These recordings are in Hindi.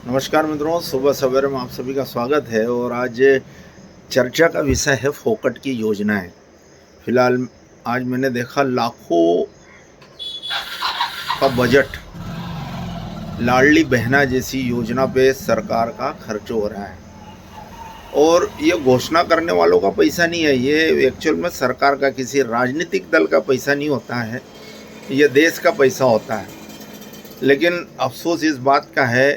नमस्कार मित्रों, सुबह सवेरे में आप सभी का स्वागत है। और आज चर्चा का विषय है फोकट की योजनाएं। फिलहाल आज मैंने देखा लाखों का बजट लाडली बहना जैसी योजना पे सरकार का खर्च हो रहा है। और ये घोषणा करने वालों का पैसा नहीं है, ये एक्चुअल में सरकार का किसी राजनीतिक दल का पैसा नहीं होता है, ये देश का पैसा होता है। लेकिन अफसोस इस बात का है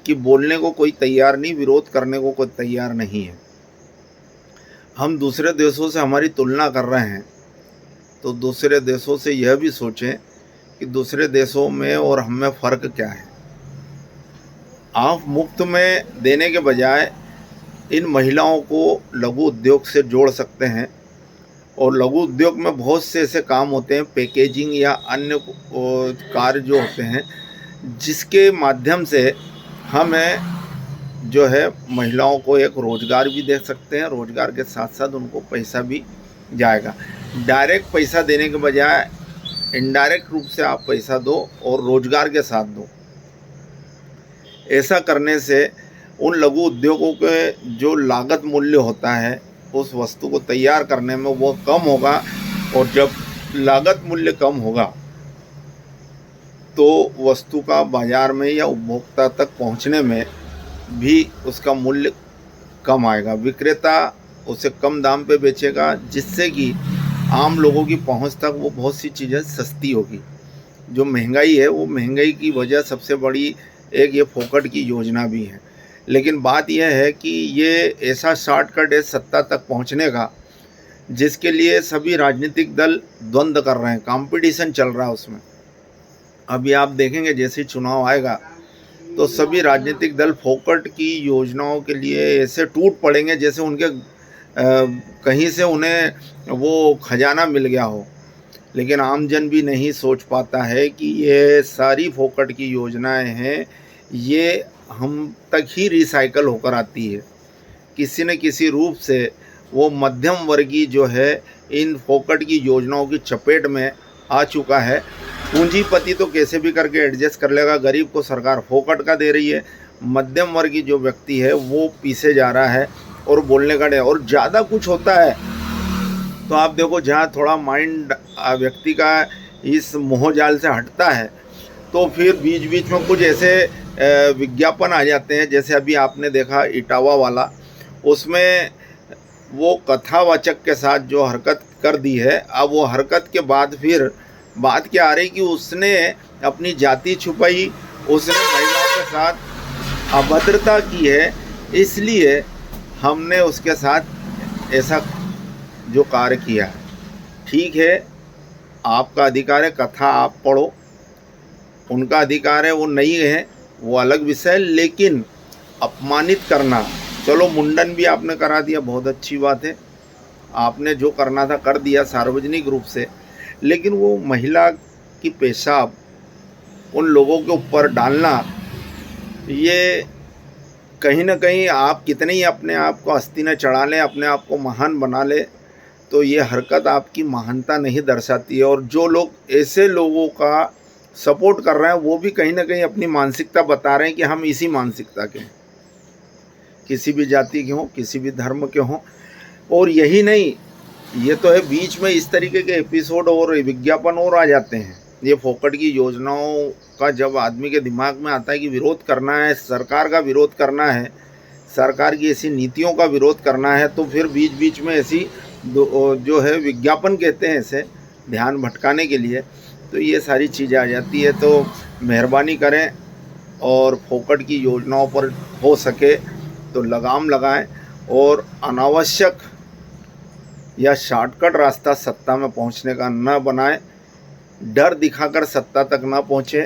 कि बोलने को कोई तैयार नहीं, विरोध करने को कोई तैयार नहीं है। हम दूसरे देशों से हमारी तुलना कर रहे हैं, तो दूसरे देशों से यह भी सोचें कि दूसरे देशों में और हम में फ़र्क क्या है। आप मुफ्त में देने के बजाय इन महिलाओं को लघु उद्योग से जोड़ सकते हैं। और लघु उद्योग में बहुत से ऐसे काम होते हैं, पैकेजिंग या अन्य कार्य जो होते हैं, जिसके माध्यम से हमें जो है महिलाओं को एक रोज़गार भी दे सकते हैं। रोज़गार के साथ साथ उनको पैसा भी जाएगा। डायरेक्ट पैसा देने के बजाय इनडायरेक्ट रूप से आप पैसा दो और रोज़गार के साथ दो। ऐसा करने से उन लघु उद्योगों के जो लागत मूल्य होता है उस वस्तु को तैयार करने में वो कम होगा। और जब लागत मूल्य कम होगा तो वस्तु का बाज़ार में या उपभोक्ता तक पहुंचने में भी उसका मूल्य कम आएगा। विक्रेता उसे कम दाम पे बेचेगा, जिससे कि आम लोगों की पहुंच तक वो बहुत सी चीज़ें सस्ती होगी। जो महंगाई है, वो महंगाई की वजह सबसे बड़ी एक ये फोकट की योजना भी है। लेकिन बात यह है कि ये ऐसा शॉर्टकट है सत्ता तक पहुंचने का, जिसके लिए सभी राजनीतिक दल द्वंद्व कर रहे हैं, कंपटीशन चल रहा है उसमें। अभी आप देखेंगे जैसे ही चुनाव आएगा तो सभी राजनीतिक दल फोकट की योजनाओं के लिए ऐसे टूट पड़ेंगे जैसे उनके कहीं से उन्हें वो खजाना मिल गया हो। लेकिन आमजन भी नहीं सोच पाता है कि ये सारी फोकट की योजनाएं हैं, ये हम तक ही रिसाइकल होकर आती है। किसी न किसी रूप से वो मध्यम वर्गीय जो है इन फोकट की योजनाओं की चपेट में आ चुका है। पूंजीपति तो कैसे भी करके एडजस्ट कर लेगा, गरीब को सरकार फोकट का दे रही है। मध्यम वर्गीय जो व्यक्ति है वो पीछे जा रहा है और बोलने का डर। और ज़्यादा कुछ होता है तो आप देखो, जहाँ थोड़ा माइंड व्यक्ति का इस मोहजाल से हटता है तो फिर बीच बीच में कुछ ऐसे विज्ञापन आ जाते हैं। जैसे अभी आपने देखा इटावा वाला, उसमें वो कथावाचक के साथ जो हरकत कर दी है, अब वो हरकत के बाद फिर बात क्या आ रही कि उसने अपनी जाति छुपाई, उसने महिलाओं के साथ अभद्रता की है, इसलिए हमने उसके साथ ऐसा जो कार्य किया। ठीक है, आपका अधिकार है, कथा आप पढ़ो, उनका अधिकार है, वो नहीं है वो अलग विषय। लेकिन अपमानित करना, चलो मुंडन भी आपने करा दिया, बहुत अच्छी बात है, आपने जो करना था कर दिया सार्वजनिक रूप से। लेकिन वो महिला की पेशाब उन लोगों के ऊपर डालना, ये कहीं ना कहीं आप कितने ही अपने आप को हस्ती न चढ़ा लें, अपने आप को महान बना ले, तो ये हरकत आपकी महानता नहीं दर्शाती है। और जो लोग ऐसे लोगों का सपोर्ट कर रहे हैं वो भी कहीं ना कहीं अपनी मानसिकता बता रहे हैं कि हम इसी मानसिकता के हैं, किसी भी जाति के हों, किसी भी धर्म के हों। और यही नहीं, ये तो है, बीच में इस तरीके के एपिसोड और विज्ञापन और आ जाते हैं। ये फोकट की योजनाओं का जब आदमी के दिमाग में आता है कि विरोध करना है, सरकार का विरोध करना है, सरकार की ऐसी नीतियों का विरोध करना है, तो फिर बीच बीच में ऐसी जो है विज्ञापन कहते हैं ऐसे ध्यान भटकाने के लिए, तो ये सारी चीज़ें आ जाती है। तो मेहरबानी करें और फोकट की योजनाओं पर हो सके तो लगाम लगाएं और अनावश्यक या शॉर्टकट रास्ता सत्ता में पहुंचने का न बनाएं, डर दिखाकर सत्ता तक ना पहुंचे।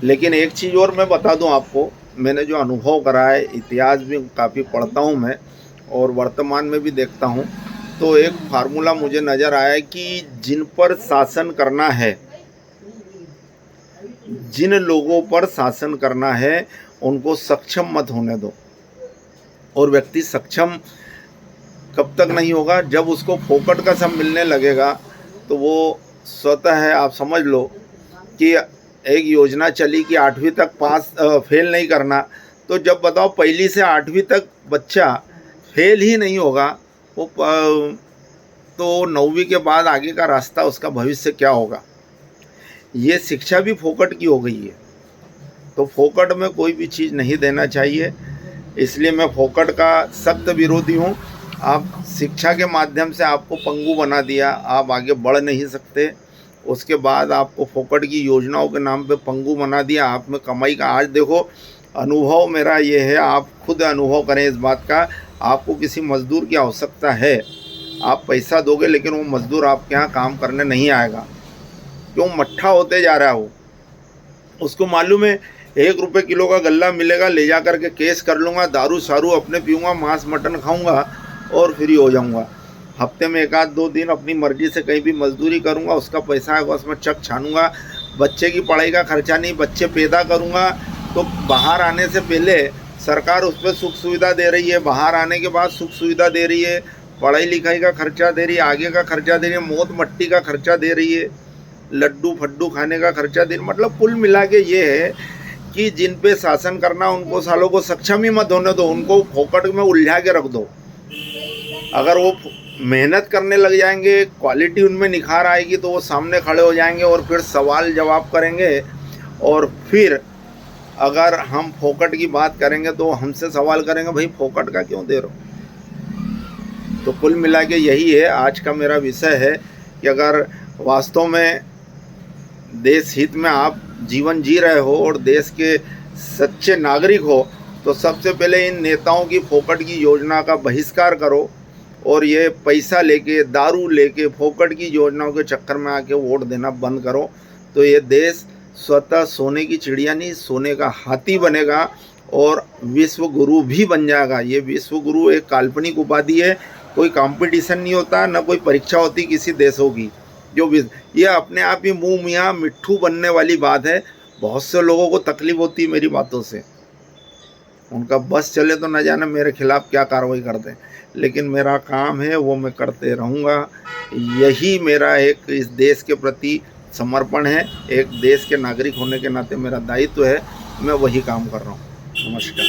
लेकिन एक चीज़ और मैं बता दूं आपको, मैंने जो अनुभव करा है, इतिहास भी काफ़ी पढ़ता हूं मैं और वर्तमान में भी देखता हूं, तो एक फार्मूला मुझे नज़र आया कि जिन पर शासन करना है, जिन लोगों पर शासन करना है, उनको सक्षम मत होने दो। और व्यक्ति सक्षम कब तक नहीं होगा, जब उसको फोकट का सब मिलने लगेगा, तो वो स्वतः है, आप समझ लो कि एक योजना चली कि 8वीं तक पास फेल नहीं करना, तो जब बताओ पहली से 8वीं तक बच्चा फेल ही नहीं होगा, वो तो 9वीं के बाद आगे का रास्ता, उसका भविष्य क्या होगा। ये शिक्षा भी फोकट की हो गई है, तो फोकट में कोई भी चीज़ नहीं देना चाहिए, इसलिए मैं फोकट का सख्त विरोधी हूँ। आप शिक्षा के माध्यम से आपको पंगु बना दिया, आप आगे बढ़ नहीं सकते। उसके बाद आपको फोकट की योजनाओं के नाम पे पंगु बना दिया, आप में कमाई का। आज देखो अनुभव मेरा ये है, आप खुद अनुभव करें इस बात का, आपको किसी मज़दूर की आवश्यकता है, आप पैसा दोगे लेकिन वो मज़दूर आपके यहाँ काम करने नहीं आएगा। क्यों? मट्ठा होते जा रहा है वो। उसको मालूम है 1 रुपये किलो का गल्ला मिलेगा, ले जा कर के केस कर लूँगा, दारू शारू अपने पीऊँगा, मांस मटन खाऊँगा और फ्री हो जाऊँगा। हफ्ते में 1 आध 2 दिन अपनी मर्ज़ी से कहीं भी मजदूरी करूँगा, उसका पैसा आएगा, उसमें चक छानूँगा। बच्चे की पढ़ाई का खर्चा नहीं, बच्चे पैदा करूँगा, तो बाहर आने से पहले सरकार उस पर सुख सुविधा दे रही है, बाहर आने के बाद सुख सुविधा दे रही है, पढ़ाई लिखाई का खर्चा दे रही है, आगे का खर्चा दे रही है, मौत मट्टी का खर्चा दे रही है, लड्डू फड्डू खाने का खर्चा दे रही है। मतलब कुल मिला के ये है कि जिन पे शासन करना उनको सालों को सक्षम ही मत होने दो, उनको फोकट में उलझा के रख दो। अगर वो मेहनत करने लग जाएंगे, क्वालिटी उनमें निखार आएगी, तो वो सामने खड़े हो जाएंगे और फिर सवाल जवाब करेंगे। और फिर अगर हम फोकट की बात करेंगे तो हमसे सवाल करेंगे, भाई फोकट का क्यों दे रहे हो। तो कुल मिला के यही है आज का मेरा विषय है कि अगर वास्तव में देश हित में आप जीवन जी रहे हो और देश के सच्चे नागरिक हो, तो सबसे पहले इन नेताओं की फोकट की योजना का बहिष्कार करो और ये पैसा लेके, दारू लेके, फोकट की योजनाओं के चक्कर में आके वोट देना बंद करो। तो ये देश स्वतः सोने की चिड़िया नहीं, सोने का हाथी बनेगा और विश्व गुरु भी बन जाएगा। ये विश्व गुरु एक काल्पनिक उपाधि है, कोई कंपटीशन नहीं होता, ना कोई परीक्षा होती किसी देशों की। ये अपने आप ही मुँह मियाँ मिट्ठू बनने वाली बात है। बहुत से लोगों को तकलीफ होती है मेरी बातों से, उनका बस चले तो न जाने मेरे खिलाफ़ क्या कार्रवाई कर दें, लेकिन मेरा काम है वो मैं करते रहूँगा। यही मेरा एक इस देश के प्रति समर्पण है, एक देश के नागरिक होने के नाते मेरा दायित्व है, मैं वही काम कर रहा हूँ। नमस्कार।